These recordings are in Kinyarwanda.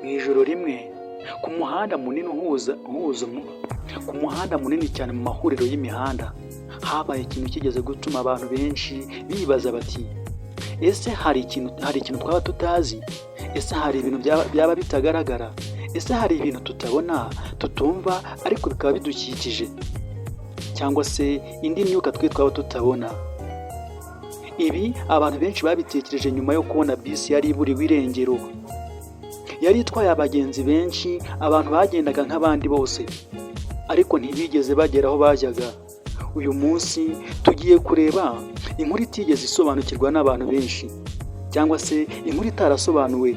Mu ijoro rimwe ku muhanda munini ku muhanda munini cyane mu mahuriro y'imihanda habaye ikintu kigeze gutuma abantu benshi bibaza bati ese hari ikintu twaba tutazi, ese hari ibintu byaba bitagaragara, ese hari ibintu tutabona tutumva ariko bikaba bidukikije, cyangwa se indi myuka twaba tutabona. Ibi abantu benshi babitekereje nyuma yo kubona bisi yari iburiwe irengero. Yari itwaye abagenzi benshi, abantu bagendaga nk'abandi bose ariko ntibigeze bagera aho bajyaga. Uyu munsi tugiye kureba inkuru itigeze isobanukirwa n'abantu benshi, cyangwa se inkuru itarasobanuwe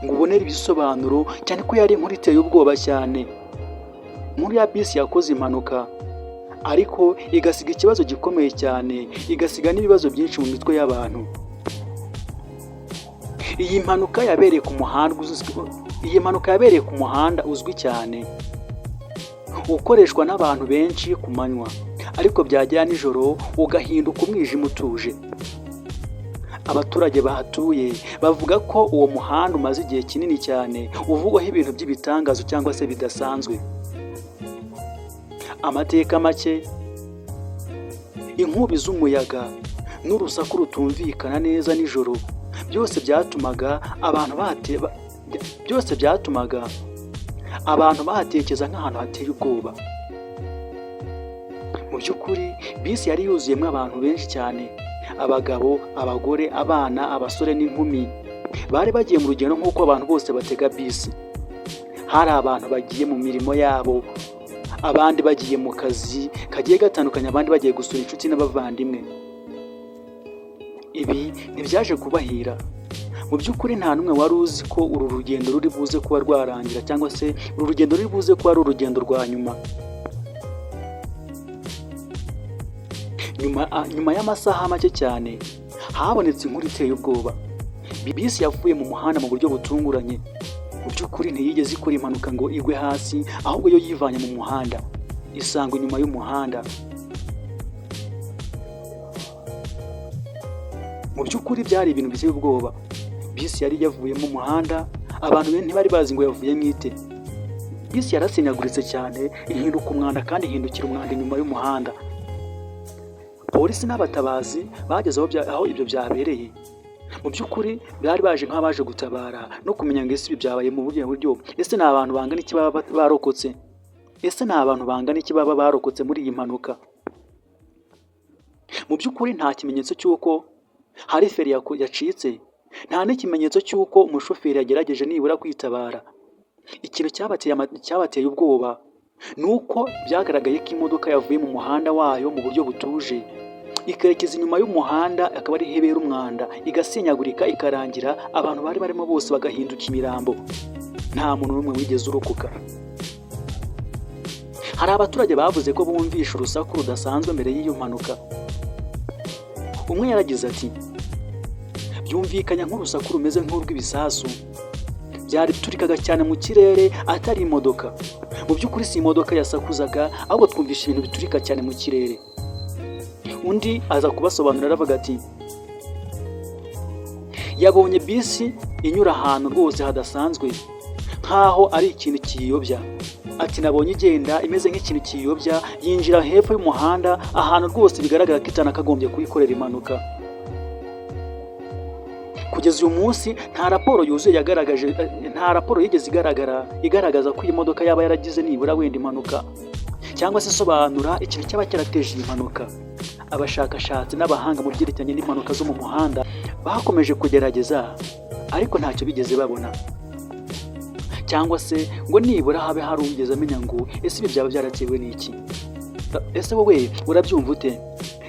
ngo ubonere ibisobanuro, cyane ko yari inkuru iteye ubwoba cyane. Inkuru ya bisi yakoze impanuka ariko igasiga ikibazo gikomeye cyane, igasiga n'ibibazo byinshi mu mitwe y'abantu. Iyi mpanuka yabereye ku muhanda uzwi cyane, ukoreshwa n'abantu benshi ku manywa ariko byagera nijoro ugahinduka umwijima utuje. Abaturage bahatuye bavuga ko uwo muhanda umaze igihe kinini cyane uvugwaho ibintu by'ibitangazo cyangwa se bidasanzwe. Amateka make, inkubi z'umuyaga n'urusaku rutumvikana neza nijoro byose byatumaga abantu bahatekereza nk'ahantu hateye ubwoba. Mu by'ukuri bisi yari yuzuyemo abantu benshi cyane, abagabo, abagore, abana, abasore n'inkumi. Bari bagiye mu rugendo nk'uko abantu bose batega bisi. Hari abantu bagiye mu mirimo yabo, abandi bagiye mu kazi kagiye gatandukanye, abandi bagiye gusura inshuti n'abavandimwe. Ibi ntibyaje kubahira. Mu by'ukuri nta n'umwe wari uzi ko uru rugendo ruri buze kuba rwarangira, cyangwa se uru rugendo ruri buze kuba ari urugendo rwa nyuma. Nyuma y'amasaha make cyane habonetse inkuru iteye ubwoba. Bisi yavuye mu muhanda mu buryo butunguranye. Mu by'ukuri ntiyigeze ikora impanuka ngo igwe hasi, ahubwo yo yivanye mu muhanda isanga inyuma y'umuhanda. Mu by'ukuri byari ibintu biteye ubwoba. Bisi yari yavuye mu muhanda, abantu benshi ntibari bazi ngo yavuye mwite. Bisi yarasenyaguritse cyane, ihinduka umwanda kandi ihindukira umwanda inyuma y'umuhanda. Polisi n'abatabazi bageze aho ibyo byabereye. Mu by'ukuri bari baje nk'abaje gutabara no kumenya ngo ese ibi byabaye mu buryo, ese ni abantu bangana iki baba barokotse, muri iyi mpanuka. Mu by'ukuri nta kimenyetso cy'uko hari feri yacitse, nta n'ikimenyetso cy'uko umushoferi yagerageje nibura kwitabara. Ikintu cyabateye ubwoba ni uko byagaragaye ko imodoka yavuye mu muhanda wayo mu buryo butuje, ikerekeza inyuma y'umuhanda, akaba ari hebera umwanda, igasenyagurika, ikarangira abantu bari barimo bose bagahinduka imirambo. Nta muntu n'umwe wigeze urokoka. Hari abaturage bavuze ko bumvisha urusaku rudasanzwe mbere y'iyo mpanuka. Umwe yaragize ati, byumvikanya nk'urusaku rumeze nk'urw'ibisasu, byariturikaga cyane mu kirere atari imodoka. Mu by'ukuri si imodoka yasakuzaga, ahubwo twumvisha ibintu biturika cyane mu kirere. Undi aza kubasobanurira aravuga ati, yabonye bisi inyura ahantu rwose hadasanzwe nk'aho ari ikintu kiyobya. Ati, nabonye igenda imeze nk'ikintu kiyobya, yinjira hepfo y'umuhanda ahantu rwose bigaragara ko itanakagombye kuyikorera impanuka. Kugeza uyu munsi nta raporo yigeze igaragaza ko iyi modoka yaba yaragize nibura wenda impanuka, cyangwa se isobanura ikintu cyaba cyarateje iyi mpanuka. Abashakashatsi n'abahanga mu byerekeranye n'impanuka zo mu muhanda bakomeje kugerageza ariko ntacyo bigeze babona, cyangwa se ngo nibura habe hari ugeze amenya ngo ese ibi byaba byaratewe n'iki. Ese wowe urabyumva ute?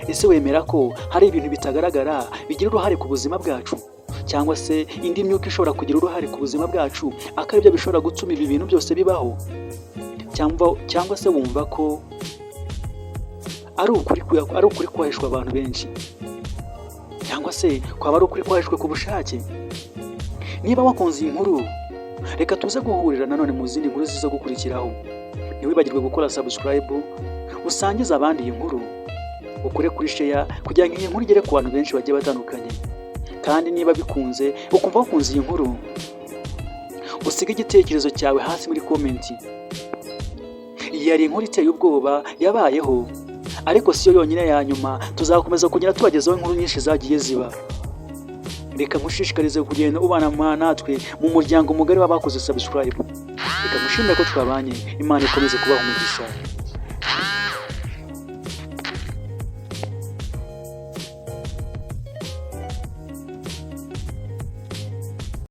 Ese wemera ko hari ibintu bitagaragara bigira uruhare ku buzima bwacu, cyangwa se indi myuka ishobora kugira uruhare ku buzima bwacu akari byo bishobora gutuma ibi bintu byose bibaho? Cyangwa se wumva ko ari ukuri kwahishwa abantu benshi, cyangwa se kwaba ari ukuri kwahishwe ku bushake? Niba wakunze iyi nkuru, reka tuze guhurira nanone mu zindi nkuru ziza gukurikiraho. Ntiwibagirwe gukora subscribe, usangiza abandi iyi nkuru. ukore kuri share kugira ngo iyi nkuru igere ku bantu benshi bagiye batandukanye. Kandi niba bikunze ukumva wakunze iyi nkuru, usiga igitekerezo cyawe hasi muri komenti. Iyi yari inkuru iteye ubwoba yabayeho, ariko siyo yonyine ya nyuma. Tuzakomeza kugenda tubagezaho inkuru nyinshi zagiye ziba. Reka nkushishikarize kugenda ubana natwe mu muryango mugari w'abakoze subscribe. Reka mushimire ko twabanye. Imana ikomeze kubaha umugisha.